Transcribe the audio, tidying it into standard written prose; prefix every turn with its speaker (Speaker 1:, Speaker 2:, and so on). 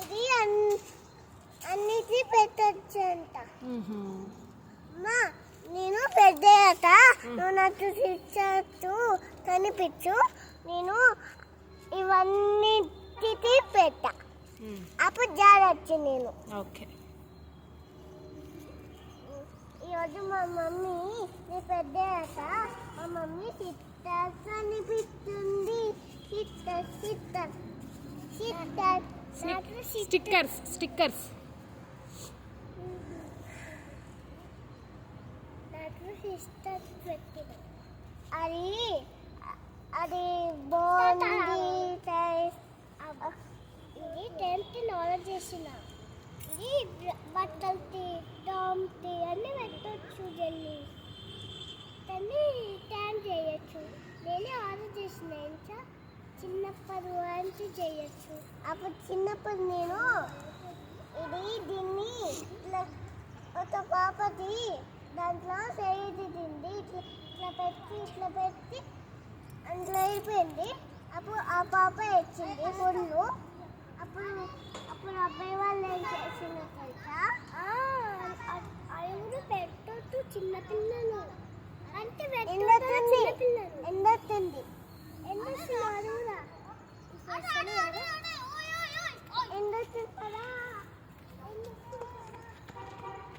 Speaker 1: ఇది అన్నిటి పెట్టచ్చు అంట. నేను పెద్దయ్యాక నువ్వు నాకు శిక్షు కనిపించు, నేను ఇవన్నిటికి పెట్టా, అప్పుడు జాడచ్చు నేను.
Speaker 2: ఓకే.
Speaker 1: ఈరోజు మా మమ్మీ నీ పెద్దయ్యాక మా మమ్మీ సిస్టర్స్ కనిపిస్తుంది.
Speaker 2: స్టిక్కర్స్ స్టిక్కర్స్
Speaker 1: సిస్టర్స్ పెట్టిన అది అది బాగుంది. ఇది 10th నాలెడ్జ్ చేసిన, ఇది బట్టలకి డామ్కి అన్నీ పెట్టచ్చు. జల్లి దాన్ని ట్యాన్ చేయొచ్చు. నేనే ఆర్డర్ చేసిన ఇంకా చిన్నప్పటి నుంచి చేయొచ్చు. అప్పుడు చిన్నప్పుడు నేను దీన్ని ఒక పాపది దాంట్లో సేది తింది, ఇట్లా పెట్టి అందులో అయిపోయింది. అప్పుడు ఆ పాప ఇచ్చింది ఫుల్లు. అప్పుడు అబ్బాయి వాళ్ళు ఏం చేసిన తెలుసా, అవి పెట్టొద్దు చిన్నపిల్లలు అంటే ఎండొస్తుంది ఎండొస్తుంది కదా.